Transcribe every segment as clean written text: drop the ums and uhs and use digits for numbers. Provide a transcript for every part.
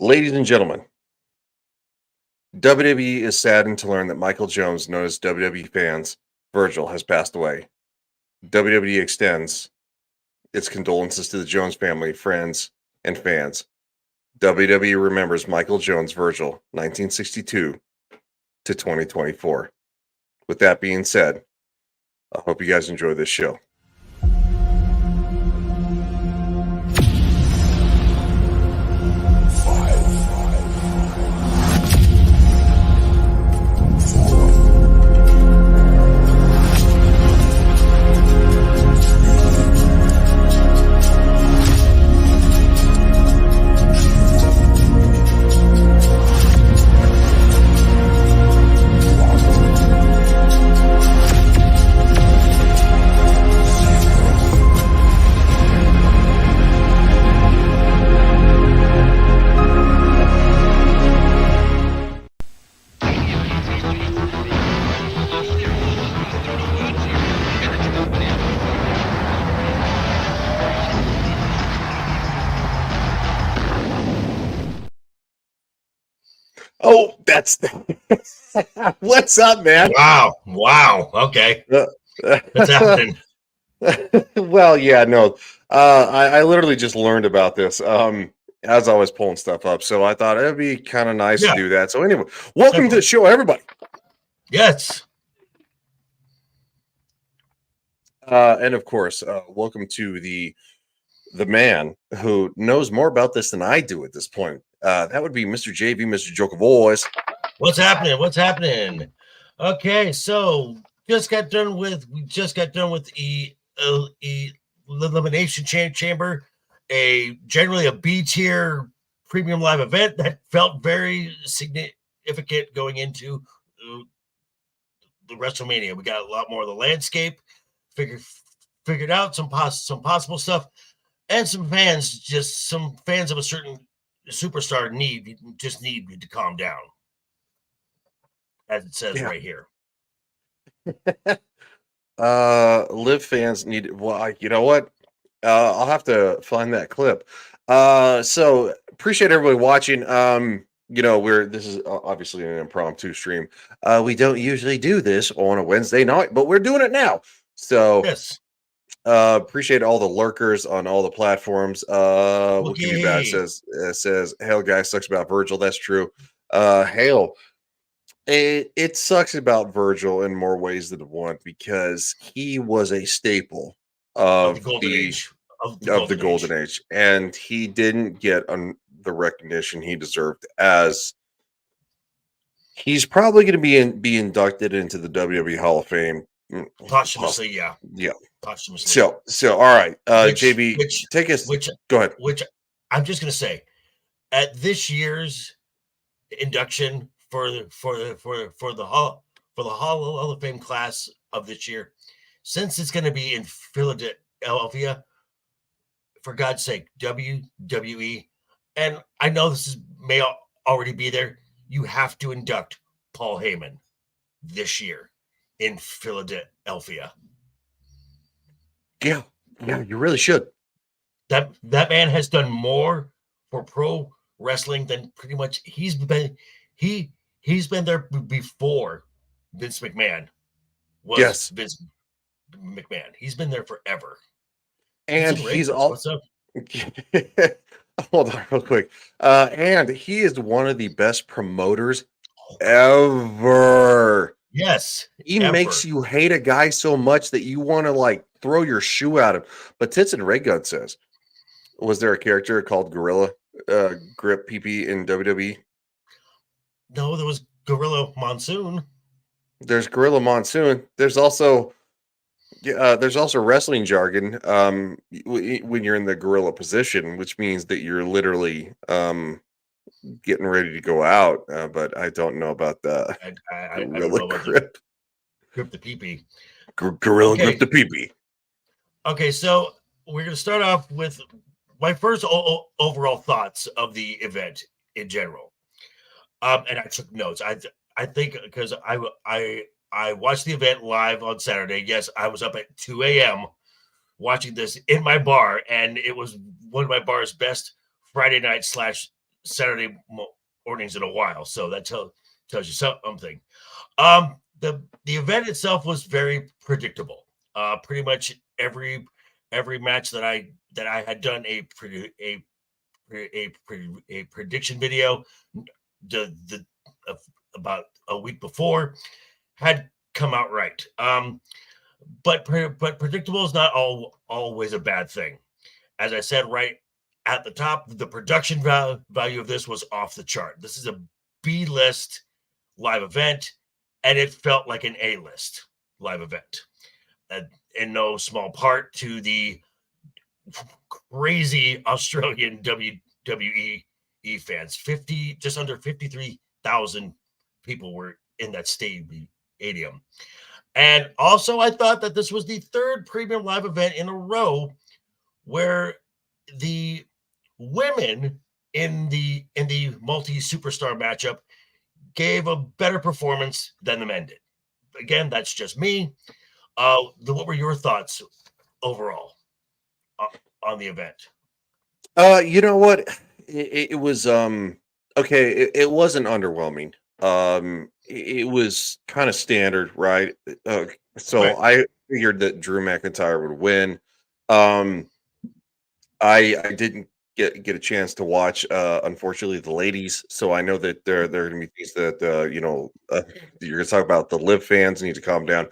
Ladies and gentlemen, WWE is saddened to learn that Michael Jones, known as WWE fans, Virgil, has passed away. WWE extends its condolences to the Jones family, friends, and fans. WWE remembers Michael Jones, Virgil, 1962 to 2024. With that being said, I hope you guys enjoy this show. Oh, that's what's up, man? Wow. Okay, what's happening? Well, yeah, no. I literally just learned about this as I was pulling stuff up, so I thought it'd be kind of nice to do that. So anyway, welcome to the show, everybody. Yes. And of course, welcome to the man who knows more about this than I do at this point. That would be Mr. JV, Mr. Joke of Boys. What's happening? Okay, so we just got done with the Elimination Chamber, generally a B tier premium live event that felt very significant going into the Wrestlemania. We got a lot more of the landscape figured out, some possible stuff, and some fans of a certain superstar need to calm down, as it says right here. Live fans need, well, you know what? I'll have to find that clip. So appreciate everybody watching. This is obviously an impromptu stream. We don't usually do this on a Wednesday night, but we're doing it now. So yes. Appreciate all the lurkers on all the platforms. What can be bad? Says Hail guy sucks about Virgil. That's true. Hail. It sucks about Virgil in more ways than one because he was a staple of the golden age, and he didn't get the recognition he deserved. As he's probably going to be inducted into the WWE Hall of Fame. Posthumously, yeah. Posthumously. So all right, JB, take us. Go ahead. Which I'm just gonna say, at this year's induction for the Hall of Fame class of this year, since it's going to be in Philadelphia, for God's sake, WWE, and I know this may already be there. You have to induct Paul Heyman this year in Philadelphia. Yeah, you really should. That man has done more for pro wrestling than pretty much he's been there before Vince McMahon was Vince McMahon. He's been there forever. And he's all what's up? Hold on real quick. And he is one of the best promoters ever. Yes. He makes you hate a guy so much that you want to throw your shoe at him. But Tits and Ray Gun says, was there a character called Gorilla Grip PP in WWE? No, there was Gorilla Monsoon. There's Gorilla Monsoon. There's also wrestling jargon when you're in the gorilla position, which means that you're literally getting ready to go out. But I don't know about the gorilla grip. Grip the pee-pee. Gorilla grip the pee-pee. Okay, so we're going to start off with my first overall thoughts of the event in general. And I took notes. I think because I watched the event live on Saturday. Yes, I was up at 2 a.m. watching this in my bar, and it was one of my bar's best Friday night Saturday mornings in a while, so that tells you something. The event itself was very predictable. Pretty much every match that I had done a prediction video the about a week before had come out right. But predictable is not always a bad thing. As I said right at the top, the production value of this was off the chart. This is a B-list live event, and it felt like an A-list live event. In no small part to the crazy Australian WWE fans. Just under 53,000 people were in that stadium. And also, I thought that this was the third premium live event in a row where the women in the multi-superstar matchup gave a better performance than the men did. Again, that's just me. What were your thoughts overall on the event? You know what? It was okay. It wasn't underwhelming. It was kind of standard, right? So Right. I figured that Drew McIntyre would win. I didn't get a chance to watch, unfortunately, the ladies. So I know that there are going to be things that you're going to talk about. The live fans need to calm down.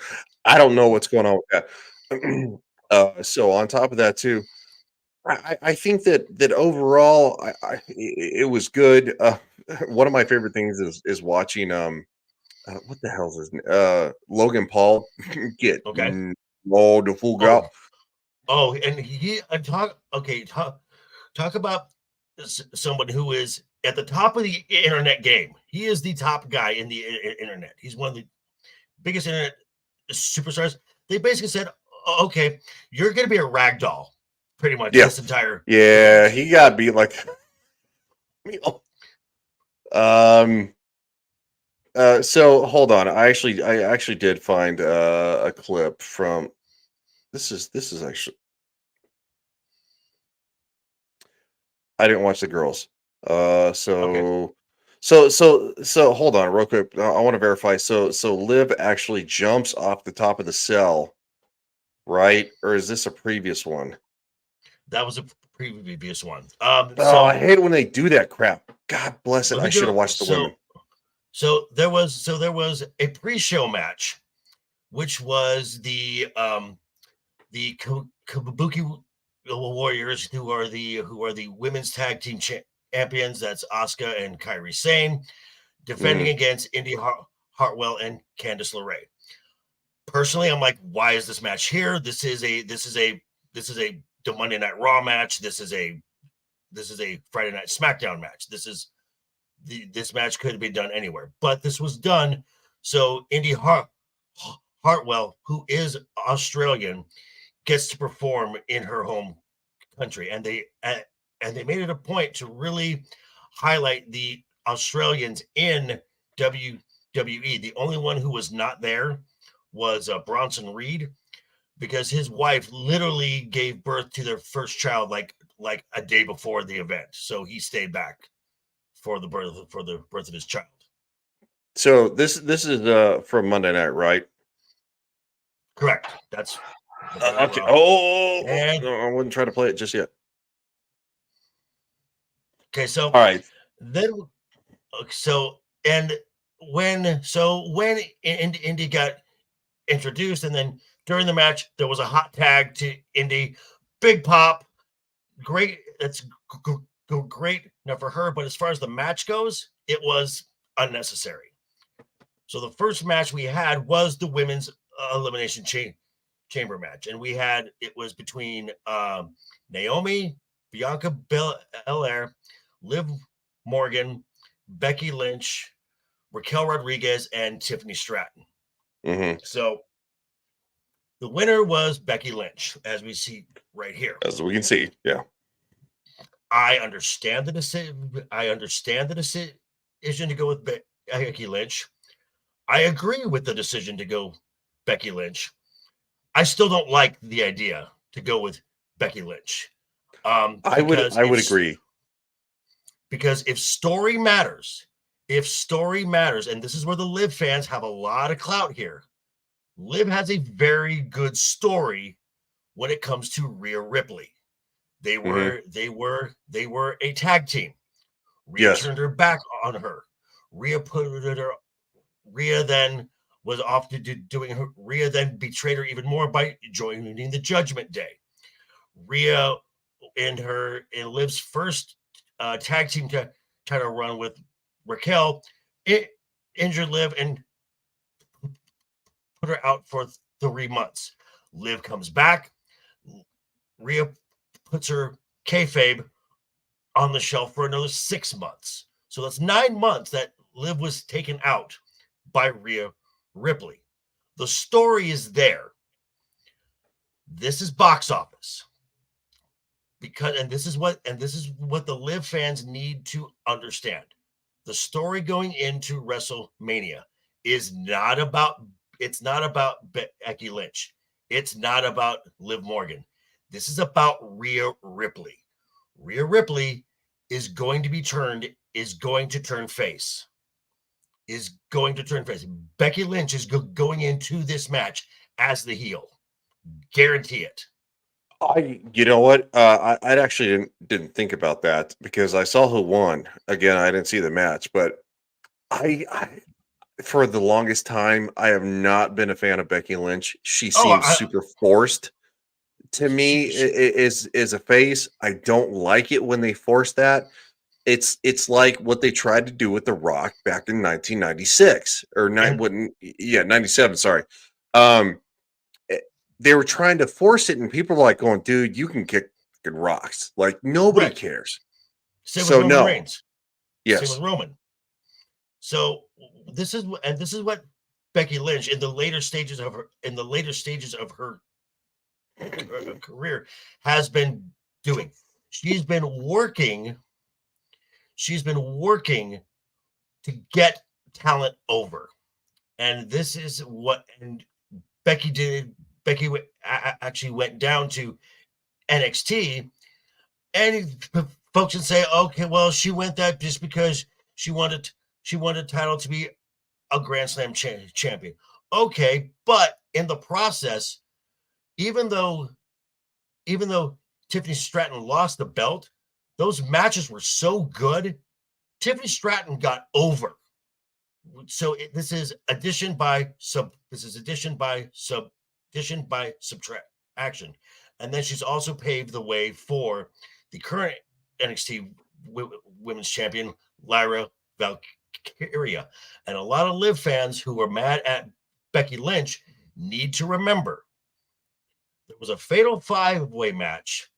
I don't know what's going on with that. So on top of that, too, I think that overall, it was good. One of my favorite things is watching what the hell is his Logan Paul get Okay. the full go. And he talk about someone who is at the top of the internet game. He is the top guy in the internet. He's one of the biggest internet superstars. They basically said, okay, you're going to be a rag doll pretty much Yeah. this entire Yeah, he got beat like so hold on. I actually did find a clip from this is actually I didn't watch the girls. So so hold on real quick. I want to verify. So Liv actually jumps off the top of the cell, right? Or is this a previous one? That was a previous one. Oh, I hate when they do that crap. God bless it. I should have watched the women. So there was a pre-show match, which was the Kabuki Warriors, who are the women's tag team champions. That's Asuka and Kairi Sane, defending against Indy Hartwell and Candice LeRae. Personally, I'm like, why is this match here? This is a Monday Night Raw match. This is a Friday Night Smackdown match. This match could have been done anywhere, but this was done. So Indy Hartwell, who is Australian, gets to perform in her home country, and they made it a point to really highlight the Australians in WWE. The only one who was not there was Bronson Reed, because his wife literally gave birth to their first child like a day before the event, so he stayed back for the birth of his child. So this is from Monday night, right? Correct. That's okay. I wouldn't try to play it just yet. Okay, so all right. Then when Indy got introduced, and then during the match there was a hot tag to Indy, big pop, great. That's great enough for her, but as far as the match goes, it was unnecessary. So the first match we had was the women's elimination chamber match, and it was between Naomi, Bianca Belair, Liv Morgan, Becky Lynch, Raquel Rodriguez, and Tiffany Stratton. So the winner was Becky Lynch, as we see right here. As we can see, yeah. I understand the decision. To go with Becky Lynch. I agree with the decision to go Becky Lynch. I still don't like the idea to go with Becky Lynch. I would agree. Because if story matters, and this is where the Liv fans have a lot of clout here. Liv has a very good story when it comes to Rhea Ripley. They were a tag team. Rhea turned her back on her. Rhea then was off to doing her. Rhea then betrayed her even more by joining the Judgment Day. Rhea in Liv's first tag team title run with Raquel, it injured Liv and put her out for 3 months. Liv comes back. Rhea puts her kayfabe on the shelf for another 6 months. So that's 9 months that Liv was taken out by Rhea Ripley. The story is there. This is box office. This is what the Liv fans need to understand. The story going into WrestleMania is not about Becky Lynch. It's not about Liv Morgan. This is about Rhea Ripley. Rhea Ripley is going to turn face. Becky Lynch is going into this match as the heel. Guarantee it. You know what? I actually didn't think about that because I saw who won. Again, I didn't see the match, but I for the longest time, I have not been a fan of Becky Lynch. She seems super forced to me. Is a face. I don't like it when they force that. It's like what they tried to do with The Rock back in 1996 or 97. Sorry. They were trying to force it, and people were like going, dude, you can kick rocks. Like, nobody cares. Same with Roman Reigns. Yes. Same with Roman. So this is what Becky Lynch in the later stages of her career has been doing. She's been working to get talent over. And this is what Becky did. Becky actually went down to NXT, and folks can say, okay, well, she went that just because she wanted title to be a Grand Slam champion. Okay, but in the process, even though Tiffany Stratton lost the belt, those matches were so good, Tiffany Stratton got over. So this is addition by subtraction. And then she's also paved the way for the current NXT Women's Champion, Lyra Valkyria. And a lot of Liv fans who are mad at Becky Lynch need to remember there was a fatal 5-way match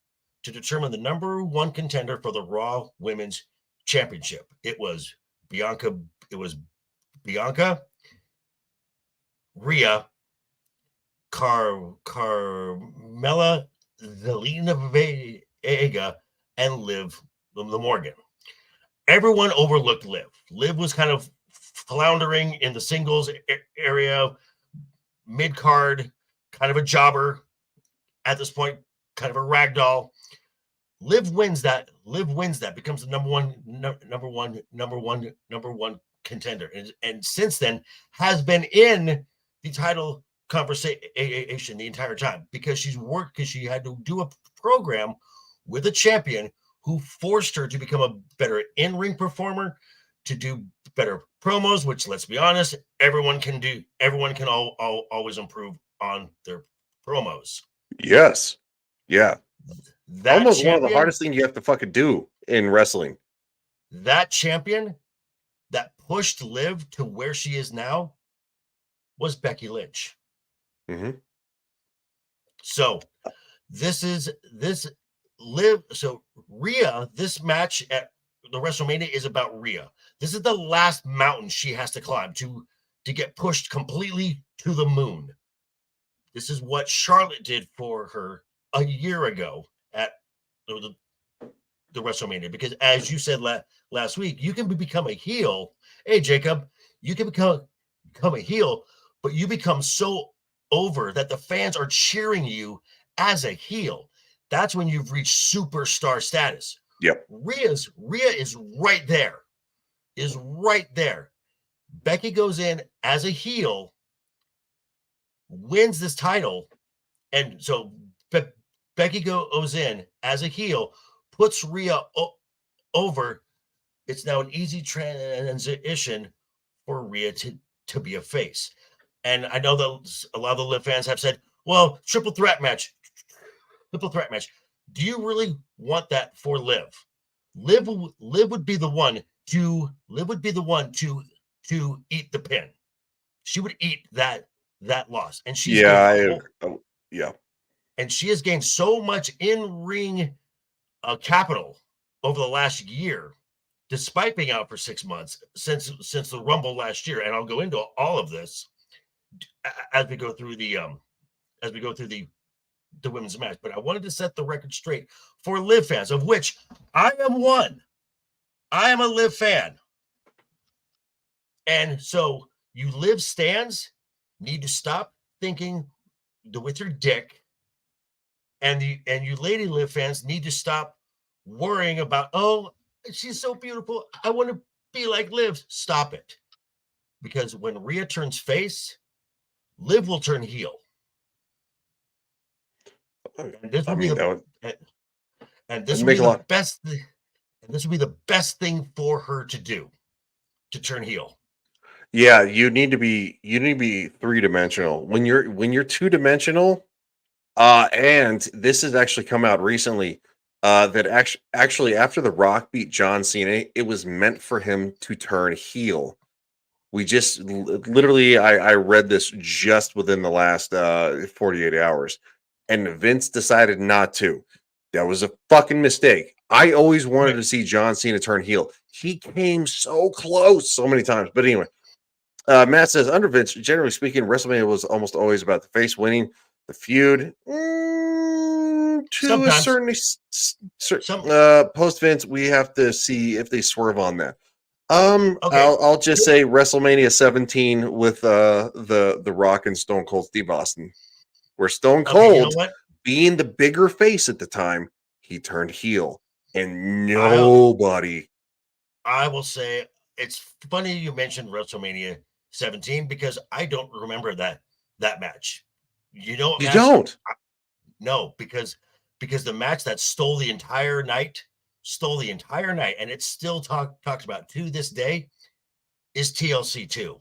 to determine the number 1 contender for the Raw Women's Championship. It was Bianca, Rhea, Carmella, Zelina Vega, and Liv Morgan. Everyone overlooked Liv. Liv was kind of floundering in the singles area, mid-card, kind of a jobber at this point, kind of a ragdoll. Liv wins that, becomes the number one contender. And since then has been in the title conversation the entire time because she had to do a program with a champion who forced her to become a better in-ring performer, to do better promos, which, let's be honest, everyone can do. Everyone can always improve on their promos. Yes. Yeah. Almost one of the hardest things you have to fucking do in wrestling. That champion that pushed Liv to where she is now was Becky Lynch. Mm-hmm. So Rhea, this match at the WrestleMania is about Rhea. This is the last mountain she has to climb to get pushed completely to the moon. This is what Charlotte did for her a year ago at the WrestleMania. Because as you said last week, you can become a heel. Hey, Jacob, you can become a heel, but you become so over that the fans are cheering you as a heel. That's when you've reached superstar status. Yep. Rhea is right there. Is right there. Becky goes in as a heel, wins this title, and so Becky goes in as a heel, puts Rhea over. It's now an easy transition for Rhea to be a face. And I know that a lot of the Liv fans have said, well, triple threat match. Do you really want that for Liv? Liv would be the one to eat the pin. She would eat that loss. And she's yeah, and she has gained so much in-ring capital over the last year, despite being out for 6 months since the Rumble last year. And I'll go into all of this as we go through the women's match. But I wanted to set the record straight for Liv fans, of which I am one. I am a Liv fan. And so you Liv stands need to stop thinking with your dick. And you Lady Liv fans need to stop worrying about, oh, she's so beautiful, I want to be like Liv. Stop it. Because when Rhea turns face, Liv will turn heel. And this will be the best. And this will be the best thing for her to do, to turn heel. Yeah, you need to be 3-dimensional. When you're 2-dimensional, and this has actually come out recently, that actually after The Rock beat John Cena, it was meant for him to turn heel. We just literally, I read this just within the last 48 hours, and Vince decided not to. That was a fucking mistake. I always wanted to see John Cena turn heel. He came so close so many times. But anyway, Matt says, under Vince, generally speaking, WrestleMania was almost always about the face winning the feud. To Sometimes. a certain post Vince, we have to see if they swerve on that. Okay. I'll just say WrestleMania 17 with the Rock and Stone Cold Steve Austin, where Stone Cold, being the bigger face at the time, he turned heel, and nobody. I will say, it's funny you mentioned WrestleMania 17 because I don't remember that match. You know what you match? Don't? No, because the match that stole the entire night, and it's still talked about to this day, is TLC 2,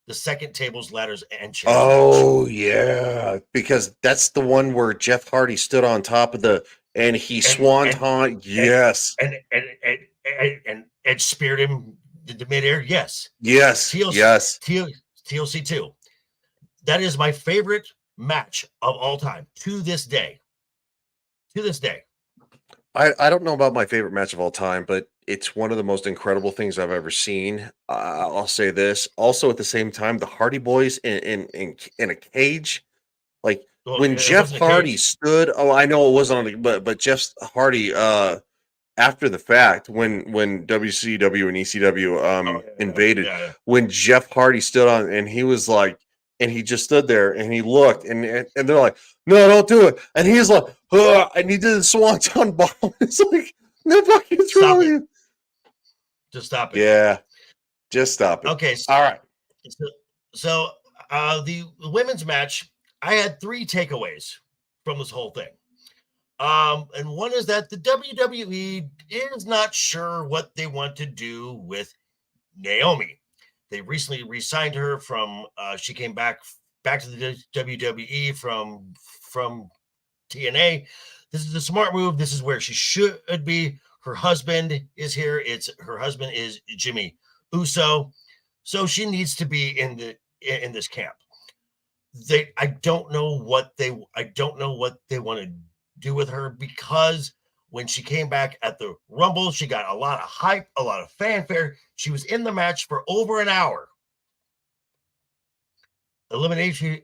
the second tables, ladders, and chairs. Oh match. Yeah, because that's the one where Jeff Hardy stood on top of and he swanton. Yes, and Edge speared him into midair. Yes. TLC 2. That is my favorite match of all time to this day. I don't know about my favorite match of all time, but it's one of the most incredible things I've ever seen. I'll say this. Also, at the same time, the Hardy Boys in a cage, like when Jeff Hardy stood. Oh, I know it wasn't on the, but Jeff Hardy after the fact, when WCW and ECW invaded, when Jeff Hardy stood on and he was like, and he just stood there and he looked and they're like, no, don't do it. And he's like, and he did the swanton bomb. It's like, no fucking wrong with you. Just stop it. Yeah, just stop it. Okay. All right. So the women's match, I had 3 takeaways from this whole thing. And one is that the WWE is not sure what they want to do with Naomi. They recently re-signed her from she came back to the WWE from TNA. This is a smart move. This is where she should be. Her husband is here. Her husband is Jimmy Uso. So she needs to be in this camp. I don't know what they want to do with her, because when she came back at the Rumble, she got a lot of hype, a lot of fanfare. She was in the match for over an hour. Elimination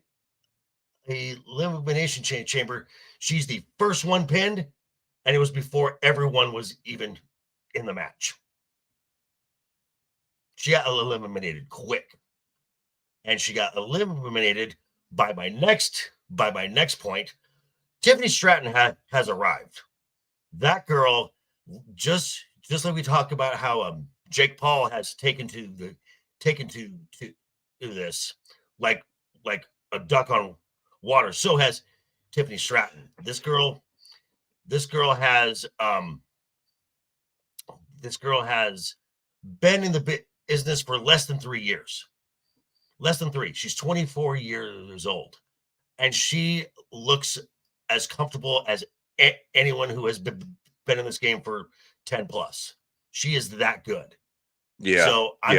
Chamber. She's the first one pinned, and it was before everyone was even in the match. She got eliminated quick, and she got eliminated by my next point. Tiffany Stratton has arrived. That girl just like we talked about how Jake Paul has taken to this like a duck on water. So has Tiffany Stratton. This girl has been in the business for less than 3 years. Less than 3. She's 24 years old, and she looks as comfortable as anyone who has been in this game for 10 plus. She is that good. Yeah. So I'm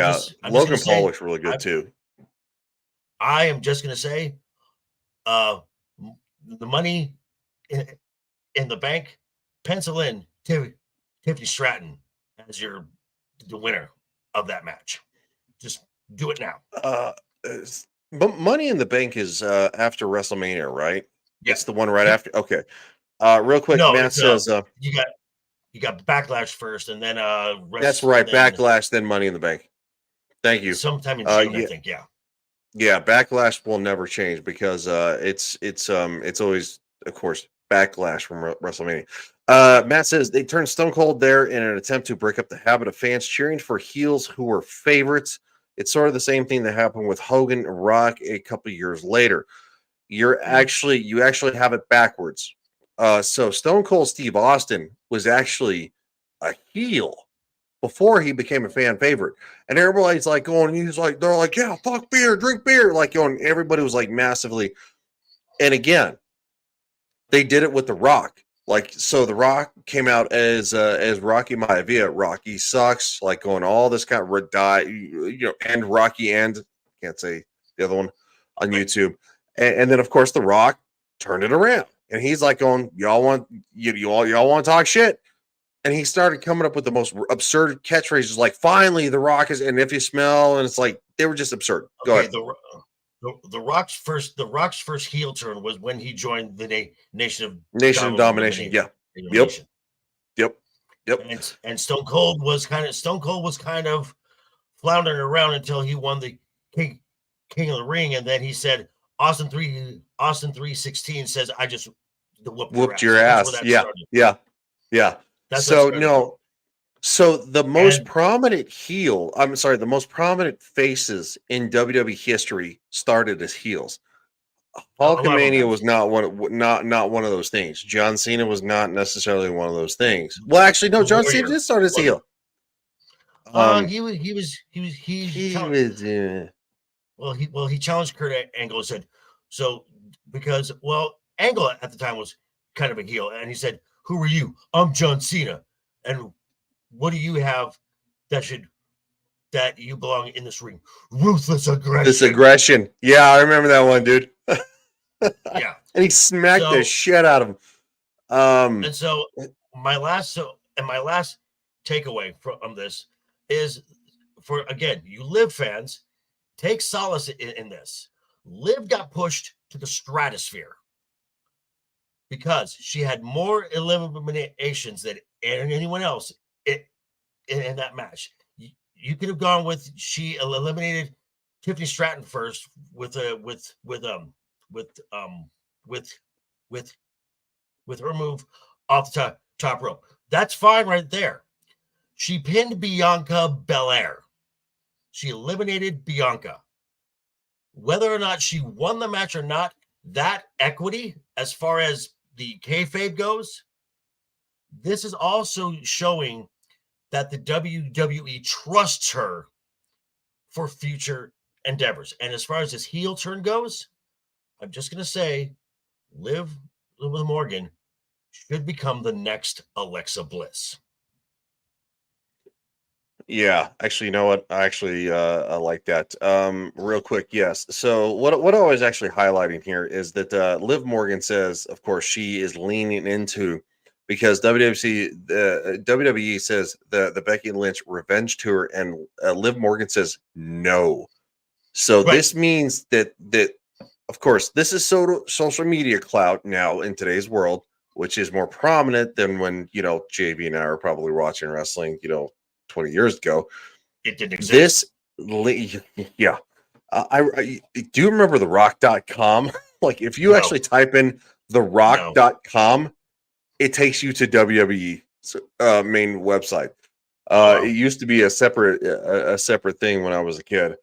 Logan Paul looks really good too. I am just going to say, the money in the bank, pencil in Tiffany Stratton as the winner of that match. Just do it now. But Money in the Bank is after WrestleMania, right? Yeah. It's the one right after. Okay. Real quick, no, Matt says you got Backlash first, and then that's right, Backlash, then Money in the Bank. Thank you. Sometime in June, I think. Yeah. Yeah, Backlash will never change because it's always, of course, Backlash from WrestleMania. Matt says they turned Stone Cold there in an attempt to break up the habit of fans cheering for heels who were favorites. It's sort of the same thing that happened with Hogan and Rock a couple years later. You actually have it backwards. So Stone Cold Steve Austin was actually a heel before he became a fan favorite, and everybody's like going. He's like, they're like, yeah, fuck beer, drink beer, like going. Everybody was like massively. And again, they did it with The Rock. Like, so The Rock came out as Rocky Maivia. Rocky sucks. Like going all this kind of and Rocky and can't say the other one on YouTube. And then of course The Rock turned it around, and he's like going, y'all want to talk shit. And he started coming up with the most absurd catchphrases, like "Finally, The Rock is," and "If you smell," and it's like they were just absurd. Go ahead. The Rock's first heel turn was when he joined the Nation of Domination. Yeah. Yep. And Stone Cold was kind of floundering around until he won the King of the Ring, and then he said Austin 316 says, "I just whooped your ass." Yeah. That's so no. So the most prominent heel, I'm sorry, the most prominent faces in WWE history started as heels. Hulkamania was not one of those things. John Cena was not necessarily one of those things. Well, actually, no, John Cena did start as a heel. He challenged Kurt Angle and said, so because Angle at the time was kind of a heel, and he said, "Who are you? I'm John Cena, and what do you have that you belong in this ring? Ruthless aggression." This aggression. Yeah, I remember that one, dude. Yeah. And he smacked the shit out of him. And so my last takeaway from this is, for again, you Liv fans, take solace in this. Liv got pushed to the stratosphere because she had more eliminations than anyone else in that match. You could have gone with, she eliminated Tiffany Stratton first with her move off the top rope. That's fine right there. She pinned Bianca Belair. She eliminated Bianca. Whether or not she won the match or not, that equity, as far as the kayfabe goes, this is also showing that the WWE trusts her for future endeavors. And as far as this heel turn goes, I'm just going to say Liv Morgan should become the next Alexa Bliss. Yeah, actually, you know what? I like that. Real quick, yes. So what I was actually highlighting here is that Liv Morgan says, of course, she is leaning into, because WWE says the Becky Lynch revenge tour, and Liv Morgan says no. So this means that of course, this is social media clout now in today's world, which is more prominent than when JV and I are probably watching wrestling 20 years ago. It didn't exist. Yeah. I do you remember therock.com? Like, if you actually type in therock.com, it takes you to WWE. main website. Oh, wow. It used to be a separate thing when I was a kid.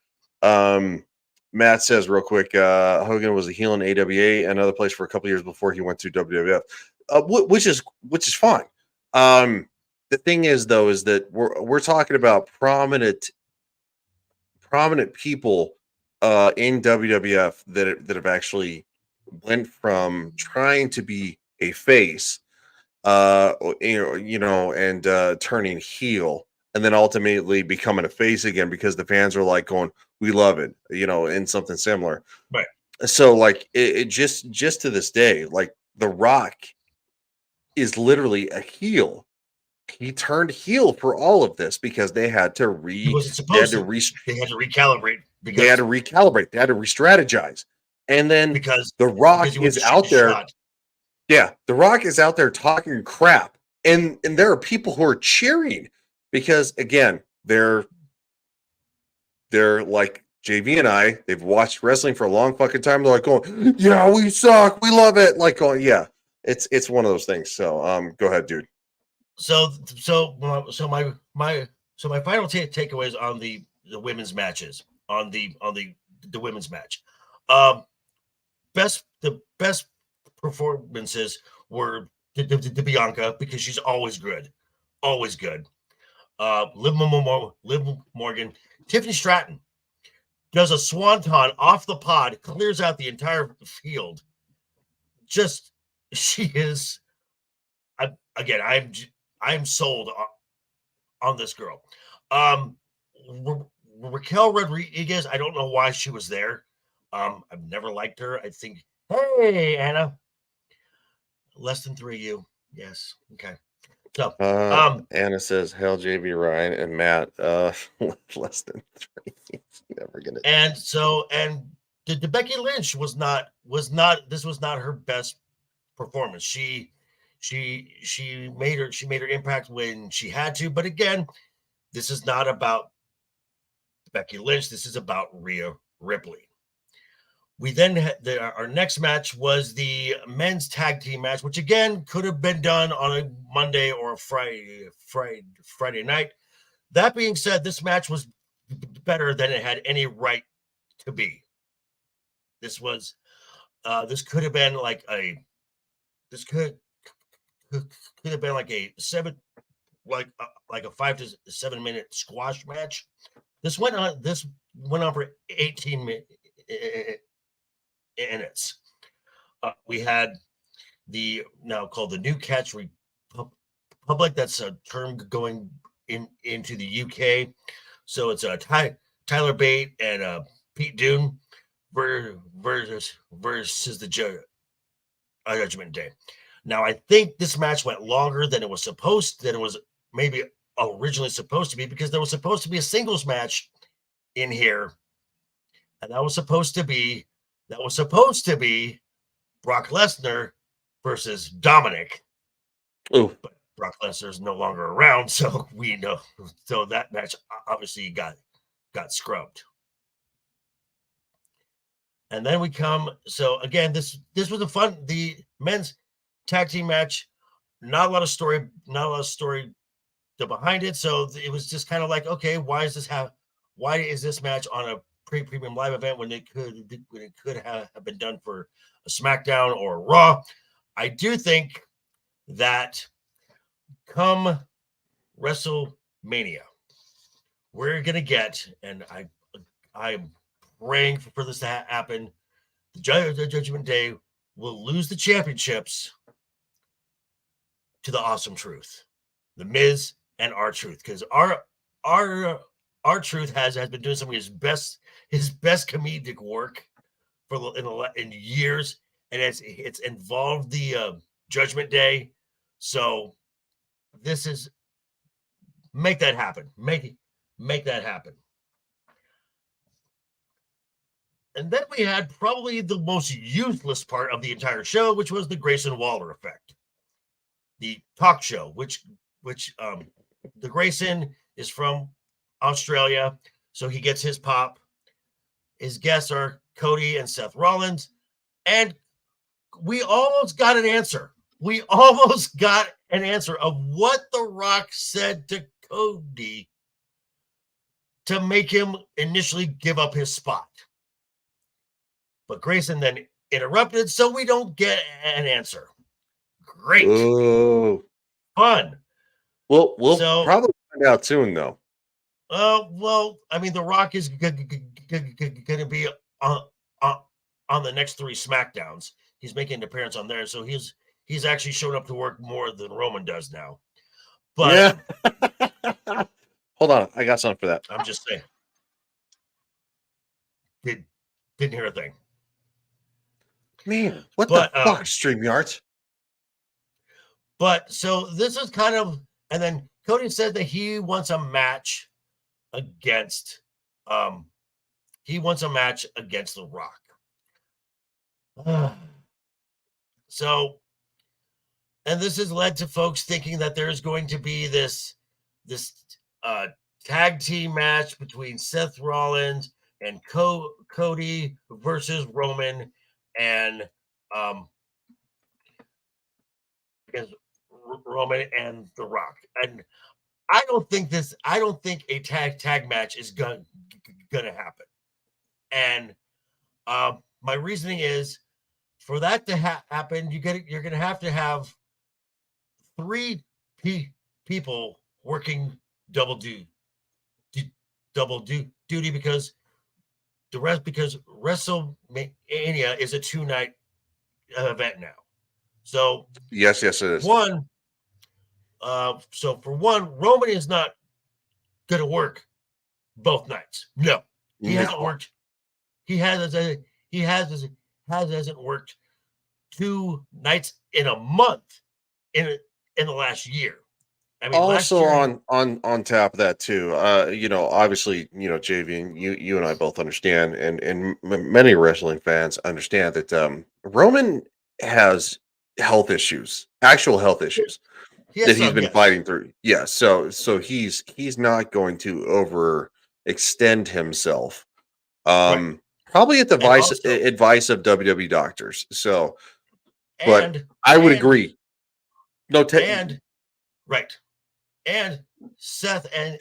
Matt says real quick, Hogan was a heel in AWA, another place for a couple years before he went to WWF, which is fine. The thing is, though, is that we're talking about prominent people in WWF that have actually went from trying to be a face, and turning heel, and then ultimately becoming a face again because the fans are like going, "We love it," and something similar. Right. So, like, it just to this day, like, The Rock is literally a heel. He turned heel for all of this because they had to He wasn't supposed to. They had to recalibrate they had to recalibrate, they had to re-strategize. And then The Rock he went is out there. shot. Yeah, The Rock is out there talking crap, and there are people who are cheering because, again, they're like JV and I. They've watched wrestling for a long fucking time. They're like going, "Yeah, we suck, we love it." Like going, "Yeah, it's one of those things." So, go ahead, dude. So my final takeaways on the women's matches, on the women's match. The best performances were the Bianca, because she's always good. Liv Morgan, Tiffany Stratton does a swanton off the pod, clears out the entire field. Just, she is. I'm sold on this girl. Raquel Rodriguez, I don't know why she was there. I've never liked her. I think, hey, Anna, less than 3U. Yes. Okay. So, Anna says, "Hell, JV Ryan and Matt, less than 3. It's never gonna." And the Becky Lynch was not. This was not her best performance. She made her impact when she had to, but again, this is not about Becky Lynch. This is about Rhea Ripley. We then had our next match was the men's tag team match, which again could have been done on a Monday or a Friday night. That being said, this match was better than it had any right to be. This could have been like a a 5 to 7 minute squash match. This went on for 18 minutes. We had the now called the New Catch Republic. That's a term going into the UK. So it's Tyler Bate and Pete Dunne versus the Judgment Day. Now, I think this match went longer than it was maybe originally supposed to be, because there was supposed to be a singles match in here, and that was supposed to be Brock Lesnar versus Dominic. Oh, but Brock Lesnar is no longer around, so we know. So that match obviously got scrubbed. And then we come. So again, this was the men's tag team match. Not a lot of story behind it. So it was just kind of like, okay, why is this match on a premium live event when it could have been done for a SmackDown or a Raw? I do think that come WrestleMania, we're gonna get, and I'm praying for this to happen, the Judgment Day will lose the championships to the Awesome Truth, the Miz and R-Truth, because R-Truth has been doing some of his best comedic work in years, and it's involved the Judgment Day. So this is make that happen. Make that happen. And then we had probably the most useless part of the entire show, which was the Grayson Waller effect, the talk show, which the Grayson is from Australia, so he gets his pop. His guests are Cody and Seth Rollins, and we almost got an answer. we almost got an answer of what The Rock said to Cody to make him initially give up his spot. But Grayson then interrupted, so we don't get an answer. Great. Oh. Fun. Well, we'll probably find out soon, though. Well, I mean, The Rock is going to be on the next 3 Smackdowns. He's making an appearance on there, so he's actually showed up to work more than Roman does now. But yeah. Hold on, I got something for that. I'm just saying. Didn't hear a thing. Man, what the fuck, StreamYards? But so this is kind of, and then Cody said that he wants a match against The Rock. So, and this has led to folks thinking that there's going to be this tag team match between Seth Rollins and Cody versus Roman and against Roman and The Rock. And I don't think a tag match is gonna happen. And my reasoning is, for that to happen, you're gonna have to have 3 people working double duty because WrestleMania is a 2-night event now. So yes, it is. So for one, Roman is not going to work both nights. No, he hasn't worked. He hasn't worked 2 nights in a month in the last year. I mean, also on top of that too, obviously, JV, and you and I both understand, and many wrestling fans understand that Roman has health issues, actual health issues that he's been fighting through. Yeah, so he's not going to overextend himself. Probably at the advice of WWE doctors. So, but I would agree. No, right. And Seth and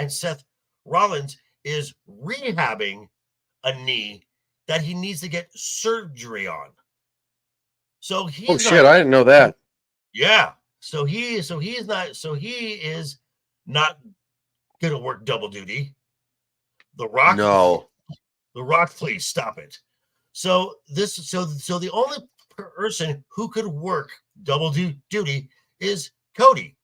Seth Rollins is rehabbing a knee that he needs to get surgery on. So he's I didn't know that. Yeah. So he is not gonna work double duty. The Rock. No. The Rock, please stop it. So the only person who could work double duty is Cody.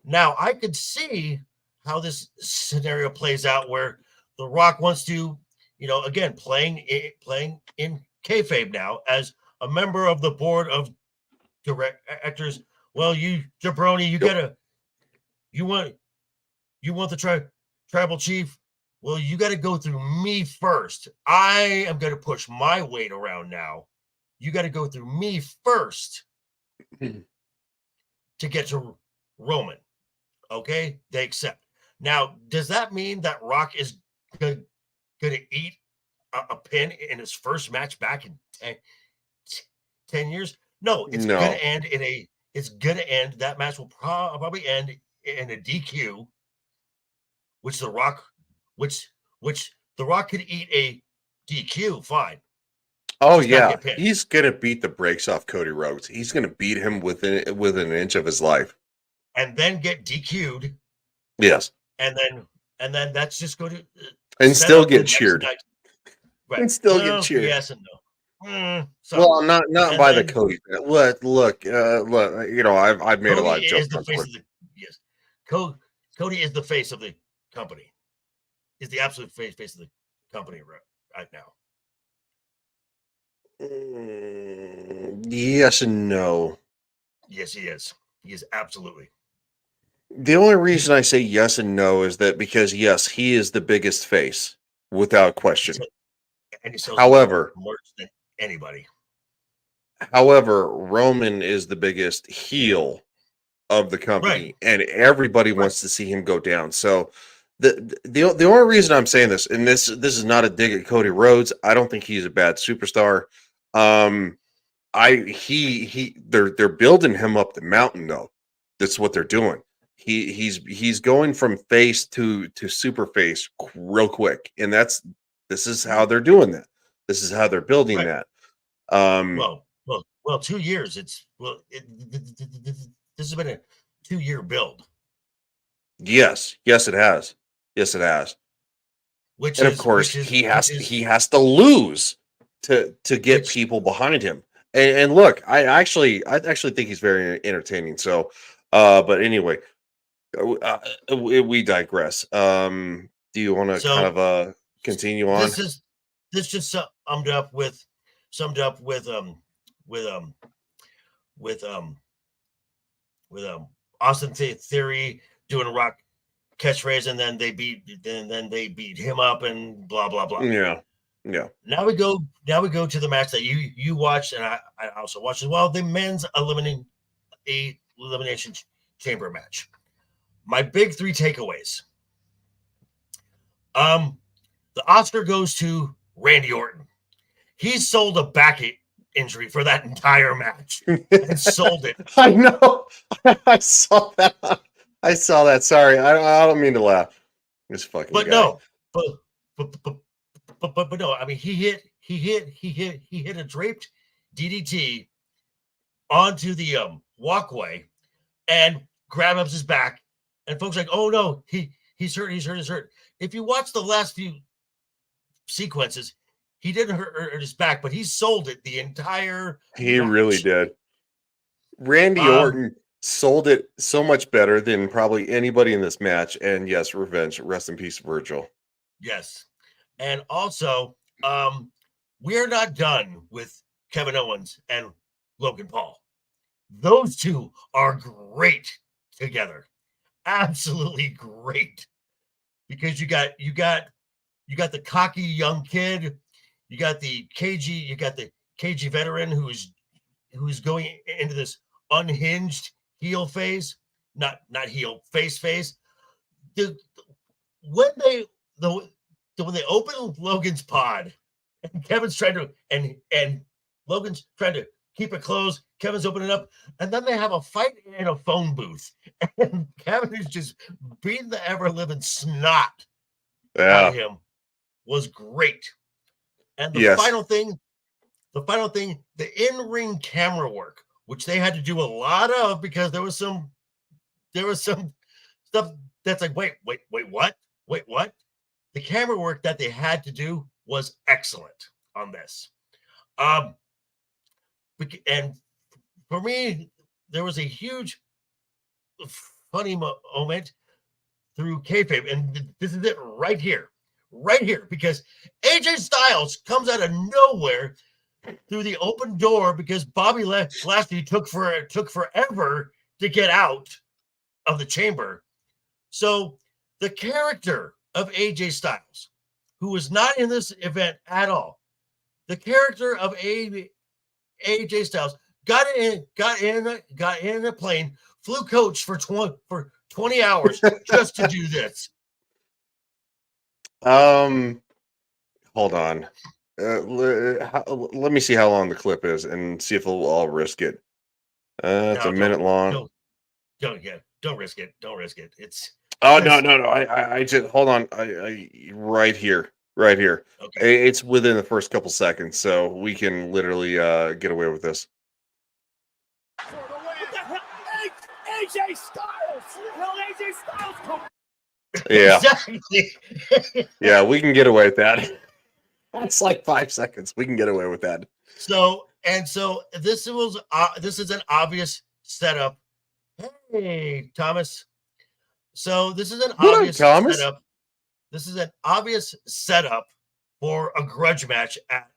Now, I could see how this scenario plays out where The Rock wants to, again, playing in kayfabe now as a member of the board of directors. Well, you jabroni, you want the tribal chief. Well, you got to go through me first. I am going to push my weight around now. You got to go through me first to get to Roman. Okay, they accept. Now, does that mean that Rock is going to eat a pin in his first match back in 10 years? No, it's going to end that match will probably end in a DQ, which The Rock could eat a DQ, fine. Oh, yeah. He's going to beat the brakes off Cody Rhodes. He's going to beat him within an inch of his life. And then get DQ'd. Yes. And then that's just going to and still get cheered. Right. And still get cheered. Yes and no. Well, not by the Cody. Look. I've made a lot of jokes. Cody is the face of the company. Is the absolute face of the company right now. Yes and no. Yes, he is. He is absolutely. The only reason I say yes and no is that because, yes, he is the biggest face, without question. And he sells more than anybody. However, Roman is the biggest heel of the company, and everybody wants to see him go down. So the only reason I'm saying this, and this is not a dig at Cody Rhodes. I don't think he's a bad superstar. they're building him up the mountain though. That's what they're doing. He's going from face to super face real quick, and this is how they're doing that. This is how they're building Right. that. Well, 2 years. This has been a 2-year build. Yes, it has. Yes, it has. Which And is, of course, which is, he which is, has to lose to get which people behind him. And look, I actually think he's very entertaining. So, but anyway, we digress. Do you want to kind so of continue on? This just summed up with with um Austin Theory doing a rock catchphrase, and then they beat him up and blah blah blah. Yeah. Now we go to the match that you watched, and I also watched as well, the men's elimination chamber match. My big 3 takeaways. The Oscar goes to Randy Orton. He sold a back injury for that entire match and sold it. I know. I saw that. Sorry, I don't mean to laugh. This fucking But guy. no, but no. I mean, he hit a draped DDT onto the walkway and grab up his back, and folks are like, oh no, he's hurt. If you watch the last few sequences, he didn't hurt his back, but he sold it the entire He match. really did. Randy Orton sold it so much better than probably anybody in this match. And yes, revenge. Rest in peace, Virgil. Yes. And also, we're not done with Kevin Owens and Logan Paul. Those two are great together. Absolutely great. Because you got the cocky young kid, you got the cagey veteran who's going into this unhinged heel phase, not heel face phase. When they open Logan's pod, and Kevin's trying to and Logan's trying to keep it closed, Kevin's opening up, and then they have a fight in a phone booth, and Kevin is just beating the ever living snot out of him. Was great. And the final thing, the in-ring camera work, which they had to do a lot of because there was some stuff that's like, wait, what? The camera work that they had to do was excellent on this. And for me, there was a huge funny moment through kayfabe, and this is it right here, because AJ Styles comes out of nowhere through the open door because Bobby Lashley took forever to get out of the chamber. So the character of AJ Styles, who was not in this event at all, the character of AJ Styles got in a plane, flew coach for 20 hours just to do this. Hold on. Let me see how long the clip is and see if I'll risk it. It's a minute long. Don't risk it. Don't risk it. It's no. I just hold on. I right here. Okay. It's within the first couple seconds, so we can literally get away with this. What the hell? AJ Styles! Hell, AJ Styles come. Yeah. Exactly. Yeah, we can get away with that. That's like 5 seconds. We can get away with that. So this is an obvious setup. Hey, Thomas. So this is an obvious setup. This is an obvious setup for a grudge match at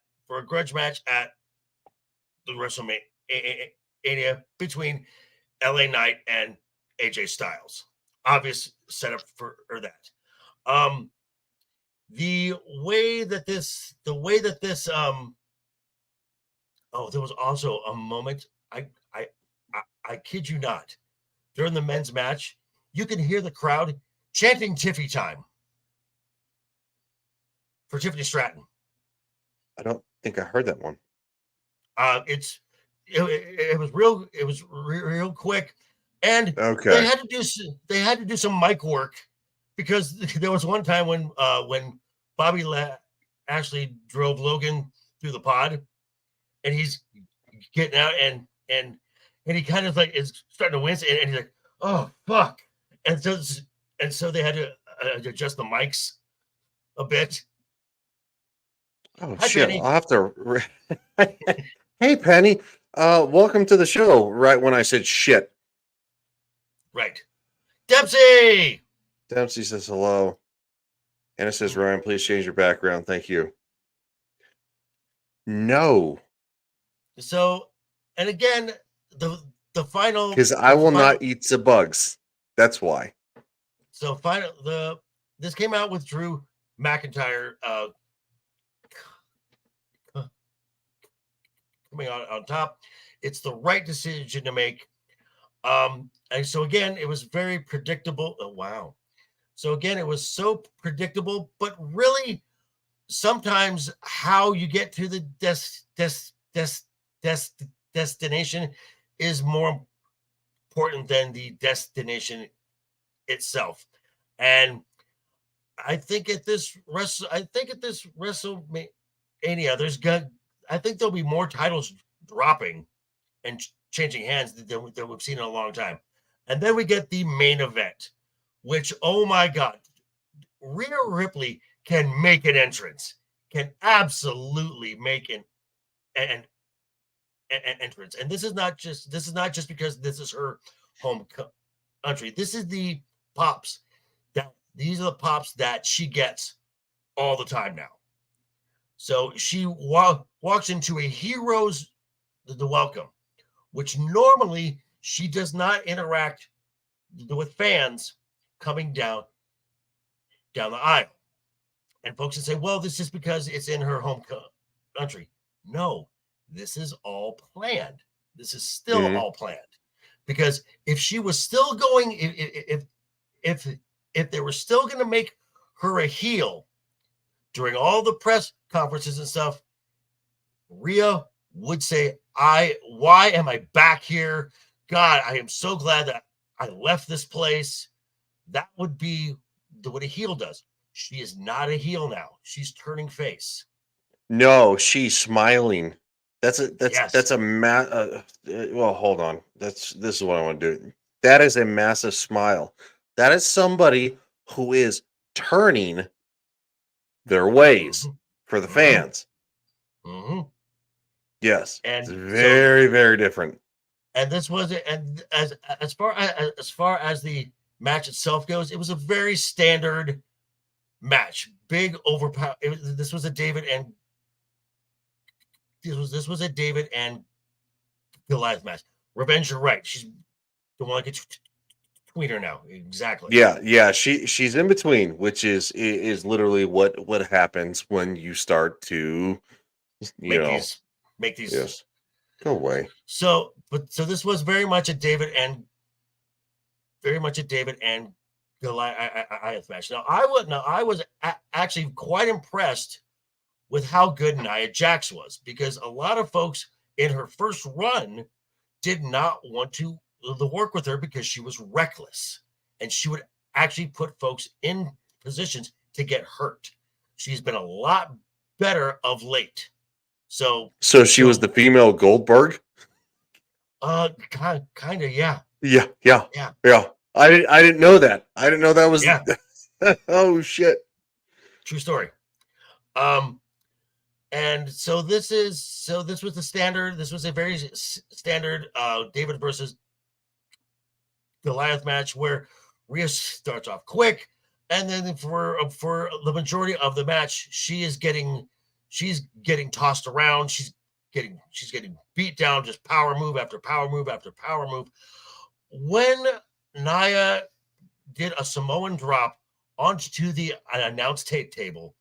the WrestleMania between LA Knight and AJ Styles. Obvious setup for that. The way that this there was also a moment, I kid you not, during the men's match, you can hear the crowd chanting Tiffy time for Tiffany Stratton. I don't think I heard that one. It's it was real quick, and Okay. they had to do some mic work, because there was one time when Bobby Lashley drove Logan through the pod, and he's getting out, and he kind of like is starting to wince, and he's like, oh fuck, and so they had to adjust the mics a bit. Oh Hi, shit! Penny. I'll have to. Hey, Penny. Welcome to the show. Right when I said shit, Right, Dempsey. Dempsey says hello, and it says Ryan, please change your background. Thank you. No, So, and again, the final, because I will not eat the bugs. That's why. So this came out with Drew McIntyre coming out on top. It's the right decision to make. And so again, it was very predictable. Oh, wow. So again, it was so predictable, but really sometimes how you get to the destination is more important than the destination itself. And I think at this WrestleMania, I think there'll be more titles dropping and changing hands than we've seen in a long time. And then we get the main event, which, oh my God, Rhea Ripley can make an entrance, can absolutely make an entrance. And this is not just because this is her home country. This is the pops these are the pops that she gets all the time now. So she walks into a hero's the welcome, which normally she does not interact with fans coming down the aisle. And folks can say, well, this is because it's in her home country. No, this is all planned. This is still all planned. Because if she was still going, if they were still going to make her a heel during all the press conferences and stuff, Rhea would say, why am I back here? God, I am so glad that I left this place. That would be what a heel does. She is not a heel now. She's turning face. No, she's smiling. Well, hold on. This is what I want to do. That is a massive smile. That is somebody who is turning their ways for the fans. Yes, and it's very, very different. And this was it. And as far as the match itself goes, it was a very standard match. Big overpower. This was a David and Goliath match. Revenge, you're right. She's the one that gets tweener now. Exactly. Yeah. She's in between, which is literally what happens when you start to make these. Yes. Go away. So this was very much a David and Goliath match. Now I was actually quite impressed with how good Nia Jax was, because a lot of folks in her first run did not want to work with her because she was reckless and she would actually put folks in positions to get hurt. She's been a lot better of late. So she was the female Goldberg? Kind of, yeah. Yeah. I didn't know that. I didn't know that was. Yeah. Oh shit. True story. And so this was the standard. This was a very standard David versus Goliath match where Rhea starts off quick, and then for the majority of the match, she's getting tossed around. She's getting beat down, just power move after power move after power move. When Nia did a Samoan drop onto the announce table,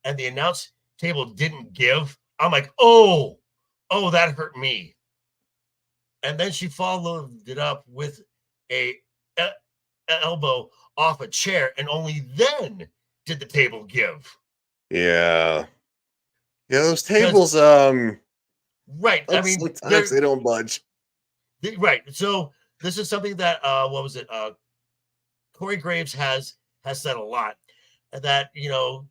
and the announce table didn't give, I'm like, oh, that hurt me. And then she followed it up with a elbow off a chair, and only then did the table give. Yeah, those tables. Right. I mean, sometimes they don't budge. Right. So this is something that what was it? Corey Graves has said a lot, that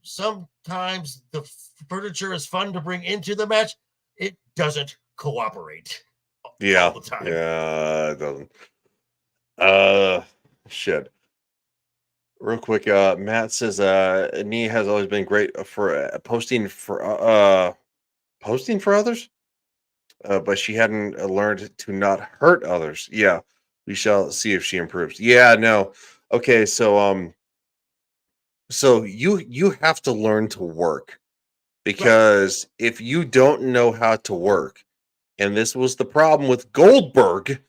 sometimes the furniture is fun to bring into the match. It doesn't cooperate Yeah. all the time. Yeah, it doesn't. Shit. Real quick, Matt says Nia has always been great for posting for others. But she hadn't learned to not hurt others. Yeah, we shall see if she improves. Yeah, no. Okay, so you have to learn to work, because if you don't know how to work, and this was the problem with Goldberg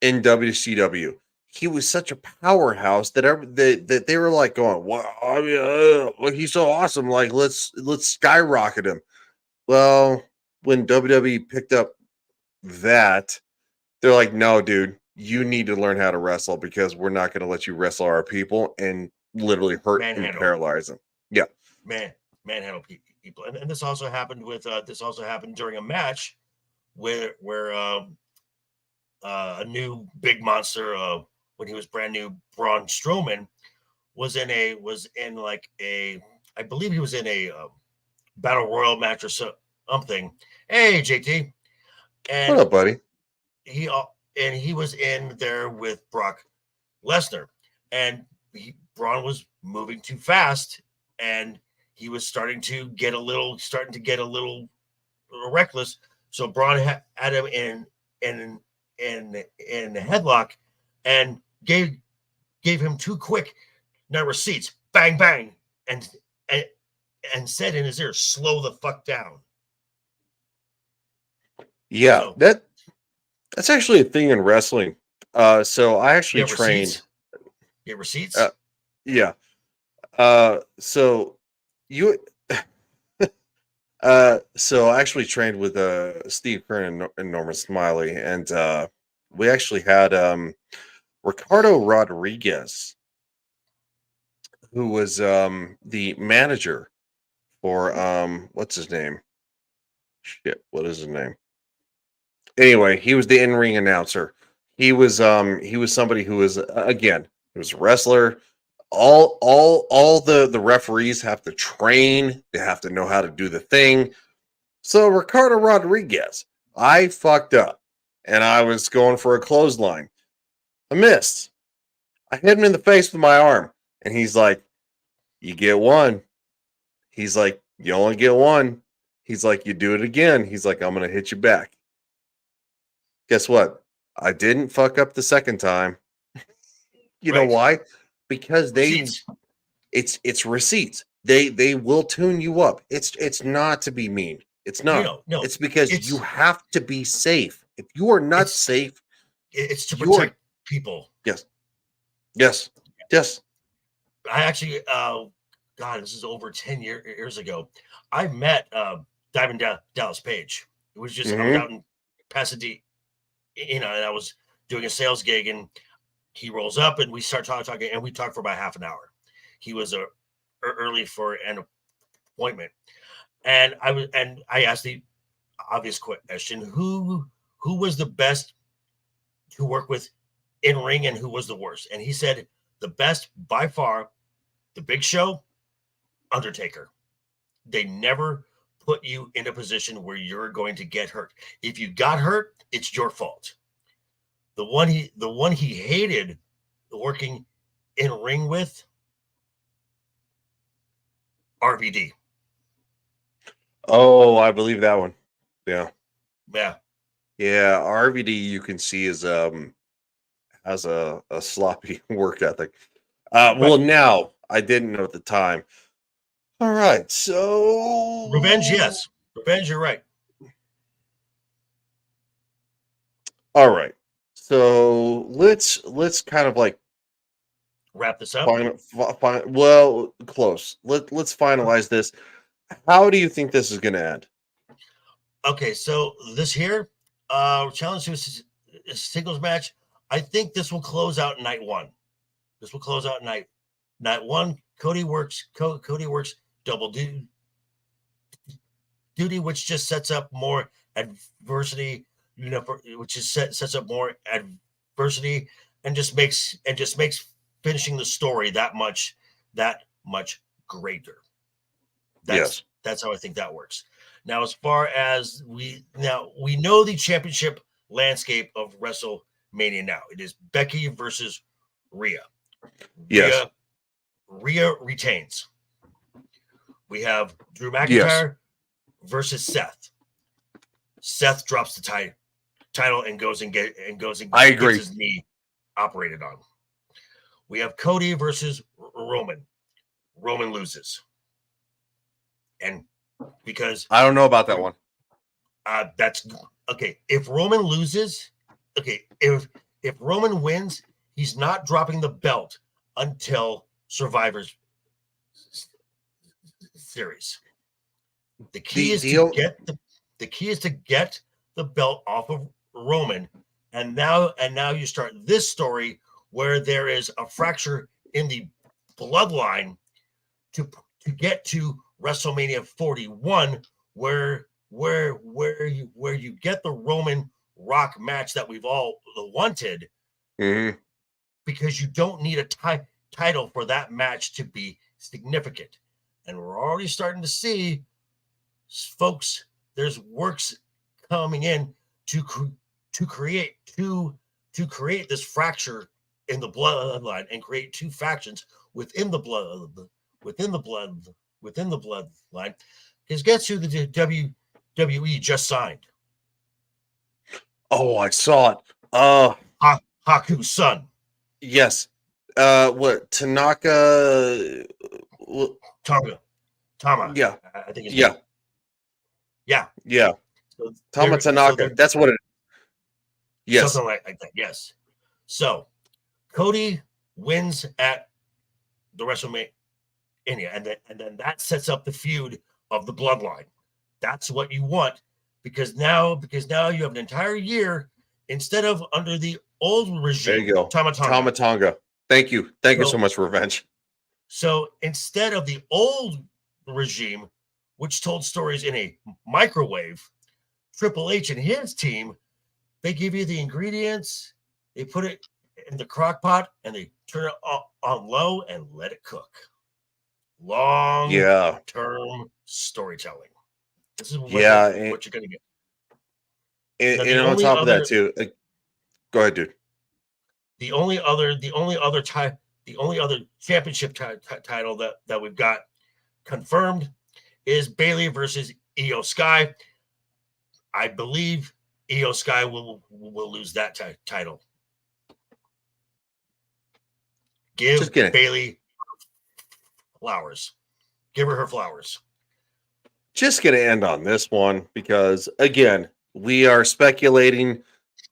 in WCW. He was such a powerhouse that they were like going, "Well, I mean, well, he's so awesome. Like, let's skyrocket him." Well, when WWE picked up that, they're like, "No, dude, you need to learn how to wrestle, because we're not going to let you wrestle our people and literally hurt and paralyze them." Yeah, manhandle people, and this also happened during a match where a new big monster, when he was brand new, Braun Strowman, was in like a, I believe he was in a battle royal match or something. Hey, JT, and what up, buddy? He was in there with Brock Lesnar, and Braun was moving too fast, and he was starting to get a little reckless. So Braun had him in a headlock, and gave him two quick receipts, bang bang, and said in his ear, "Slow the fuck down." Yeah, So, that's actually a thing in wrestling. So I actually trained. Get receipts? Yeah. So you. So I actually trained with Steve Kern and Norman Smiley, and we actually had Ricardo Rodriguez, who was the manager for what's his name? Shit, what is his name? Anyway, he was the in-ring announcer. He was somebody who was again, he was a wrestler. All the referees have to train. They have to know how to do the thing. So Ricardo Rodriguez, I fucked up, and I was going for a clothesline. I missed. I hit him in the face with my arm, and he's like, "You get one." He's like, "You only get one." He's like, "You do it again." He's like, "I'm gonna hit you back." Guess what? I didn't fuck up the second time. You know why? Because Receipts. it's receipts. They will tune you up. It's not to be mean. It's not. No. It's because you have to be safe. If you are not safe, it's to protect people. Yes. Yes. Yes. I actually, God, this is over 10 years ago. I met Diamond Dallas Page. It was just, I was out in Pasadena, and I was doing a sales gig, and he rolls up, and we start talking, and we talked for about half an hour. He was early for an appointment, and I asked the obvious question: who was the best to work with in ring, and who was the worst? And he said the best by far, the Big Show, Undertaker. They never put you in a position where you're going to get hurt. If you got hurt, it's your fault. The one he hated working in ring with, RVD. Oh, I believe that one. Yeah. Yeah. Yeah. RVD, you can see, is has a sloppy work ethic. Well, now I didn't know at the time. All right, so Revenge, yes. Revenge, you're right. All right, so let's kind of like wrap this up. Well, close. Let's finalize this. How do you think this is going to end? Okay, so this here, challenge to a singles match. I think this will close out night one. This will close out night one. Cody works double duty, which just sets up more adversity, which is sets up more adversity, and just makes finishing the story that much greater. That's how I think that works. Now, as far as we know the championship landscape of WrestleMania now. It is Becky versus Rhea. Yes. Rhea retains. We have Drew McIntyre versus Seth. Seth drops the title and goes and gets his knee operated on. We have Cody versus Roman. Roman loses. And because I don't know about that one. That's okay. If Roman loses, if Roman wins, he's not dropping the belt until Survivor's Series. The key is to get the belt off of Roman, and now you start this story where there is a fracture in the bloodline to get to WrestleMania 41, where you get the Roman Rock match that we've all wanted, because you don't need a title for that match to be significant. And we're already starting to see, folks, there's works coming in to create this fracture in the bloodline and create two factions within the bloodline. Because guess who the WWE just signed? Oh, I saw it. Haku's son. Yes. What, Tanaka? Tama. Yeah. I think it's Yeah. So Tama Tanaka. That's what it is. Yes. Something like that. Yes. So Cody wins at the WrestleMania, and then that sets up the feud of the bloodline. That's what you want, because now you have an entire year instead of under the old regime. There you go. Tama Tonga. Thank you so much, Revenge. So instead of the old regime, which told stories in a microwave, Triple H and his team, they give you the ingredients, they put it in the crock pot, and they turn it on low and let it cook. Long-term storytelling. This is what you're going to get. And on top of that too, go ahead, dude. The only other championship title that we've got confirmed is Bayley versus Io Sky. I believe Io Sky will lose that title. Give Bayley flowers. Give her flowers. Just going to end on this one because, again, we are speculating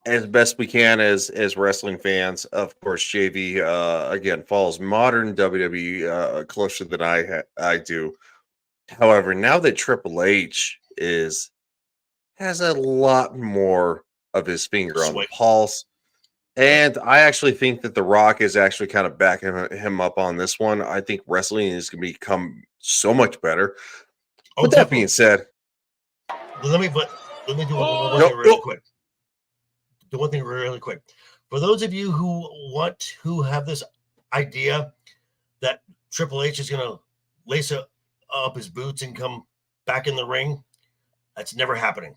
as best we can as wrestling fans. Of course, JV, again, follows modern WWE closer than I do. However, now that Triple H has a lot more of his finger on the pulse, and I actually think that The Rock is actually kind of backing him up on this one. I think wrestling is going to become so much better. With that being said, let me do one thing really quick. Do one thing really quick. For those of you who have this idea that Triple H is going to lace up his boots and come back in the ring, that's never happening.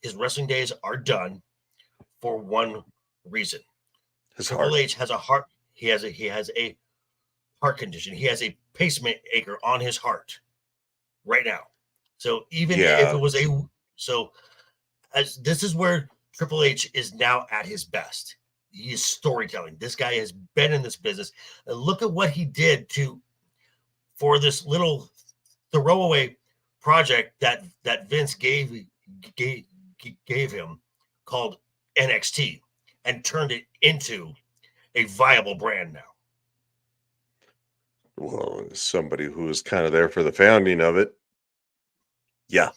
His wrestling days are done for one reason. Triple H has a heart. He has a heart condition. He has a pacemaker on his heart right now. So even if it was this is where Triple H is now at his best. He is storytelling. This guy has been in this business. And look at what he did for this little throwaway project that Vince gave him called NXT and turned it into a viable brand now. Well, somebody who was kind of there for the founding of it. Yeah.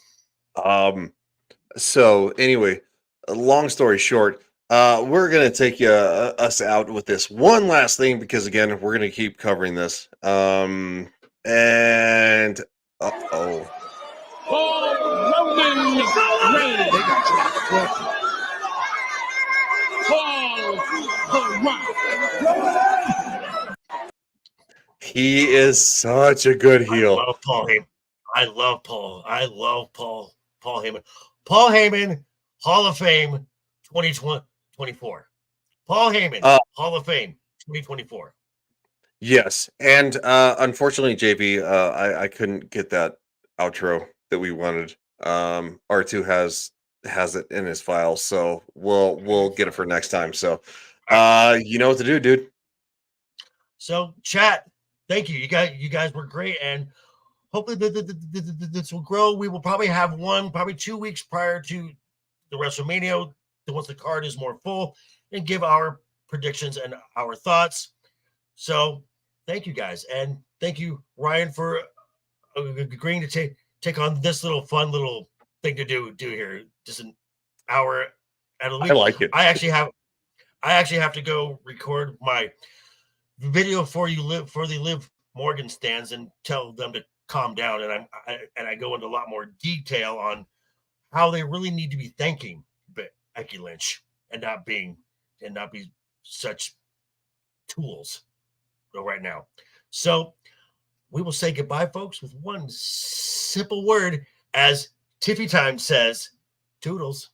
So anyway, long story short, we're going to take us out with this one last thing because, again, we're going to keep covering this. And for Roman Reigns. Paul the Rock. He is such a good heel. I love Paul Heyman. I love Paul. I love Paul Heyman. Paul Heyman, Hall of Fame 2024. Paul Heyman, Hall of Fame 2024. Yes, and unfortunately, JB, I couldn't get that outro that we wanted. R2 has it in his file, so we'll get it for next time. So, you know what to do, dude. So, chat, thank you. You guys were great, and hopefully this will grow. We will probably have one, probably 2 weeks prior to the WrestleMania, once the card is more full, and give our predictions and our thoughts. So, thank you guys, and thank you, Ryan, for agreeing to take on this fun little thing to do here. Just an hour at a week. I like it. I actually have to go record my video for the Liv Morgan stands and tell them to calm down, and I go into a lot more detail on how they really need to be thanking Becky Lynch and not be such tools right now. So we will say goodbye, folks, with one simple word, as Tiffy Time says, toodles.